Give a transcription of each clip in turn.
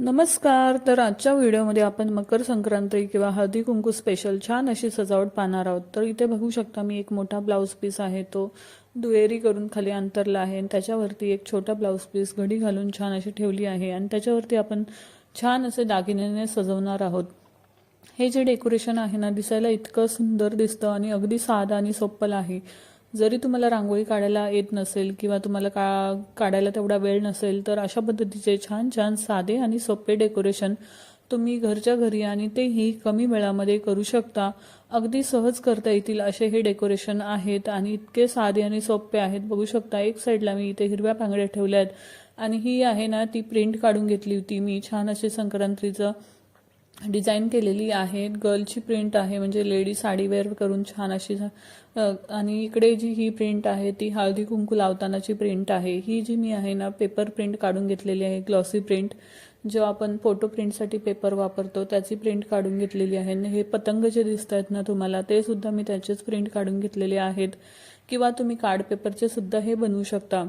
नमस्कार. तर आजच्या व्हिडिओमध्ये आपण मकर संक्रांती किंवा हळदी कुंकू स्पेशल छान अशी सजावट पाहणार आहोत. तर इथे बघू शकता मी एक मोठा ब्लाऊज पीस आहे तो दुहेरी करून खाली अंतरला आहे आणि त्याच्यावरती एक छोटा ब्लाऊज पीस घडी घालून छान अशी ठेवली आहे आणि त्याच्यावरती आपण छान असे दागिन्याने सजवणार आहोत. हे जे डेकोरेशन आहे ना, दिसायला इतकं सुंदर दिसतं आणि अगदी साधं आणि सोपं आहे. जरी तुम्हाला रांगोळी काढायला येत नसेल किंवा तुम्हाला काढायला तेवढा वेळ नसेल, तर अशा पद्धतीचे छान छान साधे आणि सोपे डेकोरेशन तुम्ही घरच्या घरी आणि तेही कमी वेळामध्ये करू शकता. अगदी सहज करता येतील असे हे डेकोरेशन आहेत आणि इतके साधे आणि सोपे आहेत. बघू शकता एक साईडला मी इथे हिरव्या पांगड्या ठेवल्या आहेत आणि ही आहे ना ती प्रिंट काढून घेतली होती मी. छान असे संक्रांतीचं डिझाईन केलेली आहे. गर्लची प्रिंट आहे, म्हणजे लेडी साडी वेअर करून छान अशी आणि इकडे जी ही प्रिंट आहे ती हळदी कुंकू लावतानाची प्रिंट आहे. ही जी मी आहे ना पेपर प्रिंट काढून घेतलेली आहे, ग्लॉसी प्रिंट जो आपण फोटो प्रिंटसाठी पेपर वापरतो त्याची प्रिंट काढून घेतलेली आहे. हे पतंग जे दिसत आहेत ना तुम्हाला, ते सुद्धा मी त्याचेच प्रिंट काढून घेतलेले आहेत किंवा तुम्ही कार्ड पेपरचे सुद्धा हे बनवू शकता.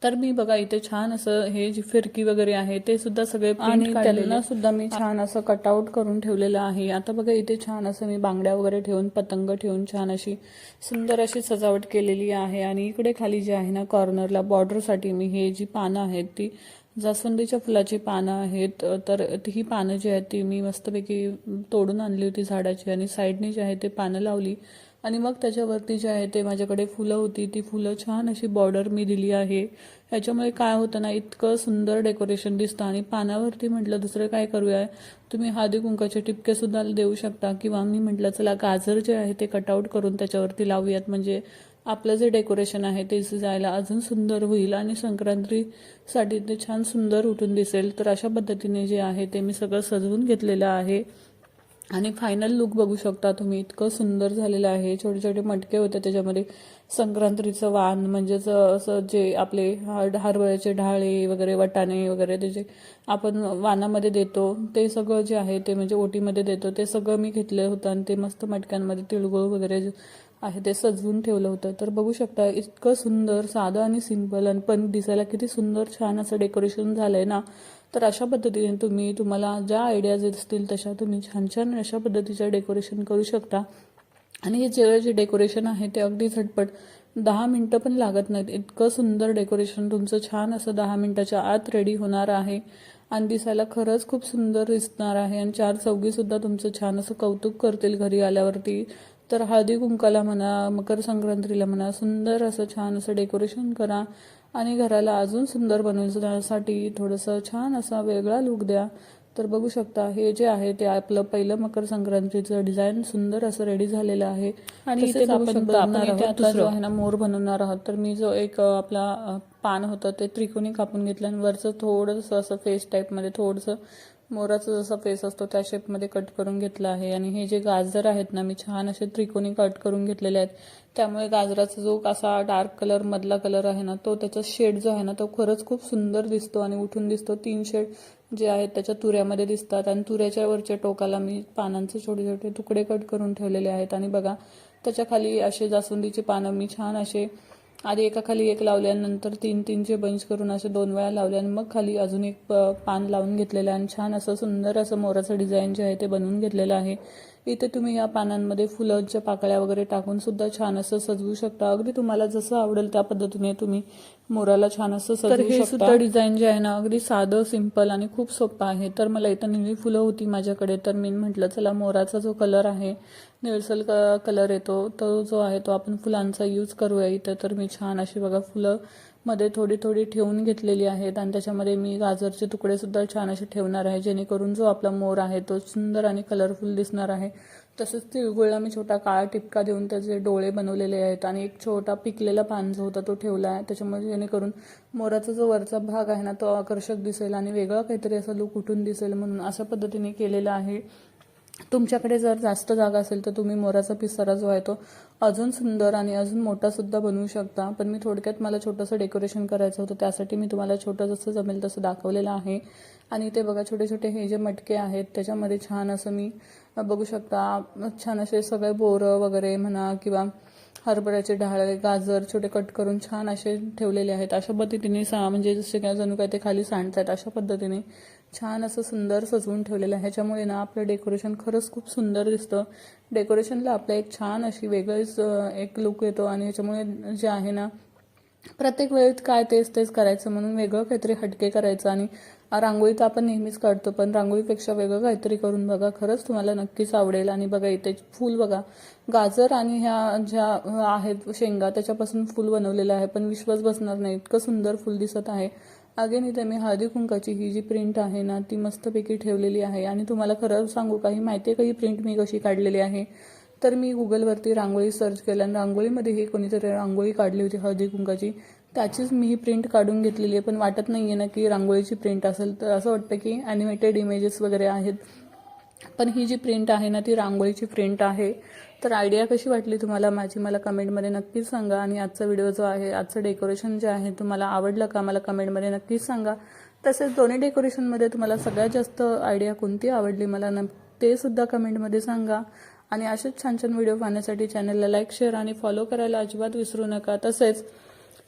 तर मी बघा इथे छान असं हे जी फिरकी वगैरे आहे ते सुद्धा सगळे आणि त्यांना सुद्धा मी छान असं कटआउट करून ठेवलेलं आहे. आता बघा इथे छान असं मी बांगड्या वगैरे ठेवून पतंग ठेवून छान अशी सुंदर अशी सजावट केलेली आहे. आणि इकडे खाली जे आहे ना कॉर्नरला बॉर्डरसाठी मी हे जी पानं आहेत ती जास्वंदीच्या फुलाची पानं आहेत. तर ही पानं जी आहेत ती मी मस्तपैकी तोडून आणली होती झाडाची आणि साईडने जे आहे ते पानं लावली आणि मग त्याच्यावरती जे आहे ते माझ्याकडे फुलं होती, ती फुलं छान अशी बॉर्डर मी दिली आहे. ह्याच्यामुळे काय होतं ना, इतकं सुंदर डेकोरेशन दिसतं. आणि पानावरती म्हटलं दुसरं काय करूया, तुम्ही हळदी कुंकाचे टिपके सुद्धा देऊ शकता किंवा मी म्हटलं चला गाजर जे आहे ते कटआउट करून त्याच्यावरती लावूयात, म्हणजे आपलं जे डेकोरेशन आहे ते जायला अजून सुंदर होईल आणि संक्रांतीसाठी ते छान सुंदर उठून दिसेल. तर अशा पद्धतीने जे आहे ते मी सगळं सजवून घेतलेलं आहे आणि फायनल लुक बघू शकता तुम्ही, इतकं सुंदर झालेलं आहे. छोटे छोटे मटके होते त्याच्यामध्ये संक्रांतीचं वाण, म्हणजेच असं जे आपले हरभऱ्याचे ढाळे वगैरे वाटाणे वगैरे ते जे आपण वाणामध्ये देतो ते सगळं जे आहे ते म्हणजे ओटीमध्ये देतो ते सगळं मी घेतलं होतं आणि ते मस्त मटक्यांमध्ये तिळगुळ वगैरे आहे ते सजवून ठेवलं होतं. तर बघू शकता इतकं सुंदर साधं आणि सिंपल आणि पण दिसायला किती सुंदर छान असं डेकोरेशन झालंय ना. तर अशा पद्धतीने तुम्हाला ज्या आयडियाज असतील तशा तुम्ही छान छान अशा पद्धतीचं डेकोरेशन करू शकता. आणि हे जे डेकोरेशन आहे ते अगदी झटपट 10 मिनटं पण लागत नाहीत. इतकं सुंदर डेकोरेशन तुमचं छान असं 10 मिनिटाच्या आत रेडी होणार आहे आणि दिसायला खरंच खूप सुंदर दिसणार आहे. आणि चार चौघी सुद्धा तुमचं छान असं कौतुक करतील घरी आल्यावरती. तर हळदी कुंकाला म्हणा, मकर संक्रांतीला म्हणा, सुंदर असं छान असं डेकोरेशन करा आणि घराला अजून सुंदर बनवण्यासाठी थोडंसं छान असा वेगळा लुक द्या. तर बघू शकता हे जे आहे ते आपलं पहिलं मकर संक्रांतीचं डिझाईन सुंदर असं रेडी झालेलं आहे. आणि इथे आपण बनवणार आहोत आता जो आहे ना मोर बनवणार आहोत. तर मी जो एक आपला पान होतं ते त्रिकोणी कापून घेतलं आणि वरचं थोडंसं असं फेस टाईपमध्ये थोडंसं मोराचा जसा फेस असतो त्या शेपमध्ये कट करून घेतला आहे. आणि हे जे गाजर आहेत ना मी छान असे त्रिकोणी कट करून घेतलेले आहेत, त्यामुळे गाजराचा जो असा डार्क कलर मधला कलर आहे ना तो त्याचा शेड जो आहे ना तो खरंच खूप सुंदर दिसतो आणि उठून दिसतो. 3 शेड जे आहेत त्याच्या तुऱ्यामध्ये दिसतात आणि तुऱ्याच्या वरच्या टोकाला मी पानांचे छोटे छोटे तुकडे कट करून ठेवलेले आहेत. आणि बघा त्याच्या खाली असे जास्वंदीची पानं मी छान असे आधी एका खाली एक लावल्यानंतर 3-3चे बंच करून असे 2 वेळा लावले आणि मग खाली अजून एक पान लावून घेतलेलं आहे आणि छान असं सुंदर असं मोराचं डिझाईन जे आहे ते बनवून घेतलेलं आहे. इथे तुम्ही या पानांमध्ये फुलांच्या पाकळ्या वगैरे टाकून सुद्धा छान असं सजवू शकता. अगदी तुम्हाला जसं आवडेल त्या पद्धतीने तुम्ही मोराला छान असं सजवू शकता. हे सुद्धा डिझाईन जे आहे ना अगदी साधं सिंपल आणि खूप सोपं आहे. तर मला इथं निळी फुलं होती माझ्याकडे, तर मी म्हटलं चला मोराचा जो कलर आहे निळसर कलर येतो तो जो आहे तो आपण फुलांचा यूज करूया इथं. तर मी छान अशी बघा फुलं मध्ये थोडी थोडी ठेवून घेतलेली आहेत आणि त्याच्यामध्ये मी गाजरचे तुकडे सुद्धा छान असे ठेवणार आहे, जेणेकरून जो आपला मोर आहे तो सुंदर आणि कलरफुल दिसणार आहे. तसंच तिळगुळला मी छोटा काळा टिपका देऊन त्याचे डोळे बनवलेले आहेत आणि एक छोटा पिकलेला पान जो होता तो ठेवला आहे, त्याच्यामध्ये जेणेकरून मोराचा जो वरचा भाग आहे ना तो आकर्षक दिसेल आणि वेगळा काहीतरी असा लुक उठून दिसेल, म्हणून अशा पद्धतीने केलेला आहे. तुमच्याकडे जर जास्त जागा असेल तर तुम्ही मोराचा पिसारा जो आहे तो अजून सुंदर आणि अजून मोठा सुद्धा बनवू शकता. पण मी थोडक्यात मला छोटंसं डेकोरेशन करायचं होतं त्यासाठी मी तुम्हाला छोटं जसं जमेल तसं दाखवलेलं आहे. आणि ते बघा छोटे छोटे हे जे मटके आहेत त्याच्यामध्ये छान असं मी बघू शकता छान असे सगळे बोरं वगैरे म्हणा किंवा हरभऱ्याचे डाळ, गाजर छोटे कट करून छान असे ठेवलेले आहेत. अशा पद्धतीने म्हणजे जसे काय जणू काय ते खाली सांडतात अशा पद्धतीने छान असं सुंदर सजवून ठेवलेलं आहे. ह्याच्यामुळे ना आपलं डेकोरेशन खरंच खूप सुंदर दिसतं. डेकोरेशनला आपल्या एक छान अशी वेगळीच एक लुक येतो आणि ह्याच्यामुळे जे आहे ना प्रत्येक वेळेत काय तेच करायचं म्हणून वेगळं काहीतरी हटके करायचं. आणि रांगोळी तर आपण नेहमीच काढतो, पण रांगोळीपेक्षा वेगळं काहीतरी करून बघा, खरंच तुम्हाला नक्कीच आवडेल. आणि बघा इथे फूल बघा, गाजर आणि ह्या ज्या आहेत शेंगा त्याच्यापासून फूल बनवलेलं आहे, पण विश्वास बसणार नाही इतकं सुंदर फूल दिसत आहे. अगेन इथे मी हळदी कुंकाची ही जी प्रिंट आहे ना ती मस्तपैकी ठेवलेली आहे. आणि तुम्हाला खरं सांगू का, ही माहिती आहे का ही प्रिंट मी कशी काढलेली आहे? तर मी गुगलवरती रांगोळी सर्च केलं आणि रांगोळीमध्ये ही कोणीतरी रांगोळी काढली होती हळदी कुंकाची, त्याचीच मी ही प्रिंट काढून घेतलेली आहे. पण वाटत नाही आहे ना की रांगोळीची प्रिंट असेल, तर असं वाटतं की ॲनिमेटेड इमेजेस वगैरे आहेत, पण ही जी प्रिंट आहे ना ती रांगोळीची प्रिंट आहे. तर आयडिया कशी वाटली तुम्हाला माझी मला कमेंटमध्ये नक्कीच सांगा. आणि आजचा व्हिडिओ जो आहे, आजचं डेकोरेशन जे आहे तुम्हाला आवडलं का मला कमेंटमध्ये नक्कीच सांगा. तसेच दोन्ही डेकोरेशनमध्ये तुम्हाला सगळ्यात जास्त आयडिया कोणती आवडली मला ते सुद्धा कमेंटमध्ये सांगा. आणि असेच छान छान व्हिडिओ पाहण्यासाठी चॅनलला लाईक, शेअर आणि फॉलो करायला अजिबात विसरू नका. तसेच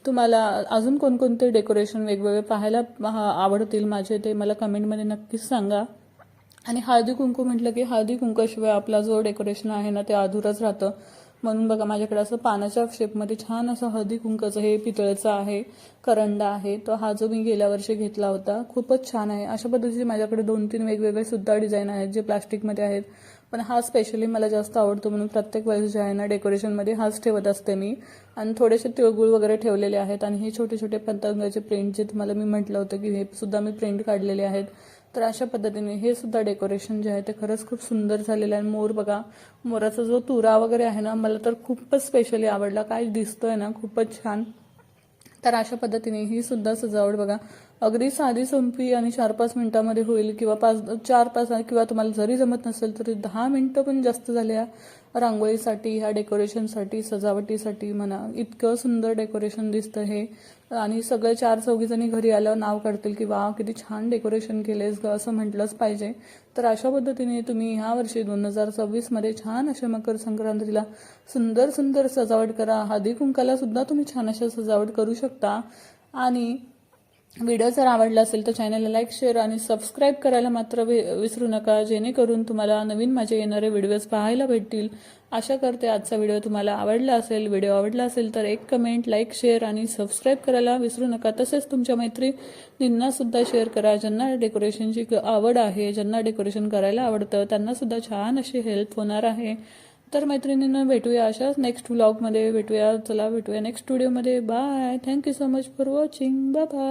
तुम्हाला अजून कोणकोणते डेकोरेशन वेगवेगळे पाहायला आवडतील माझे ते मला कमेंटमध्ये नक्कीच सांगा. आणि हळदी कुंकू म्हटलं की हळदी कुंकाशिवाय आपला जो डेकोरेशन आहे ना ते अधुरच राहतं. म्हणून बघा माझ्याकडे असं पानाच्या शेपमध्ये छान असं हळदी कुंकाचं हे पितळेचा आहे करंडा आहे. तो हा जो मी गेल्या वर्षी घेतला होता खूपच छान आहे. अशा पद्धतीचे माझ्याकडे 2-3 वेगवेगळे सुद्धा डिझाईन आहेत जे प्लास्टिकमध्ये आहेत, पण हा स्पेशली मला जास्त आवडतो म्हणून प्रत्येक वेळेस जे आहे ना डेकोरेशनमध्ये हाच ठेवत असते मी. आणि थोडेसे तिळगुळ वगैरे ठेवलेले आहेत. आणि हे छोटे छोटे पतंगाचे प्रिंट जे तुम्हाला मी म्हटलं होतं की हे सुद्धा मी प्रिंट काढलेले आहेत. तर अशा पद्धतीने हे सुद्धा डेकोरेशन जे आहे ते खरंच खूप सुंदर झालेलं आहे. मोर बघा, मोराचा जो तुरा वगैरे आहे ना मला तर खूपच स्पेशली आवडला, काय दिसतोय ना खूपच छान. तर अशा पद्धतीने ही सुद्धा सजावट बघा अगदी साधी सोपी आणि 4-5 मिनिटांमध्ये होईल, किंवा 4-5 किंवा तुम्हाला जरी जमत नसेल तरी 10 मिनिटं पण जास्त झाल्या रांगोळीसाठी, ह्या डेकोरेशनसाठी, सजावटीसाठी म्हणा. इतकं सुंदर डेकोरेशन दिसतं हे. आणि सगळे 4-4 घरी आल्यावर नाव काढतील की वा किती छान डेकोरेशन केलेस ग, असं म्हटलंच पाहिजे. तर अशा पद्धतीने तुम्ही ह्या वर्षी 2026 मध्ये छान अशा मकर संक्रांतीला सुंदर सुंदर सजावट करा. हळदी कुंकाला सुद्धा तुम्ही छान अशा सजावट करू शकता. आणि व्हिडिओ जर आवडला असेल तर चॅनलला लाईक, शेअर आणि सबस्क्राईब करायला मात्र विसरू नका, जेणेकरून तुम्हाला नवीन माझे येणारे व्हिडिओज पाहायला भेटतील. आशा करते आजचा व्हिडिओ तुम्हाला आवडला असेल. व्हिडिओ आवडला असेल तर एक कमेंट, लाईक, शेअर आणि सबस्क्राईब करायला विसरू नका. तसेच तुमच्या मैत्रिणींना सुद्धा शेअर करा, ज्यांना डेकोरेशनची आवड आहे, ज्यांना डेकोरेशन करायला आवडतं त्यांना सुद्धा छान अशी हेल्प होणार आहे. तर मैत्रिणींना भेटूया अशाच नेक्स्ट व्लॉगमध्ये भेटूया. चला भेटूया नेक्स्ट व्हिडिओमध्ये. Bye. Thank you so much for watching. Bye bye.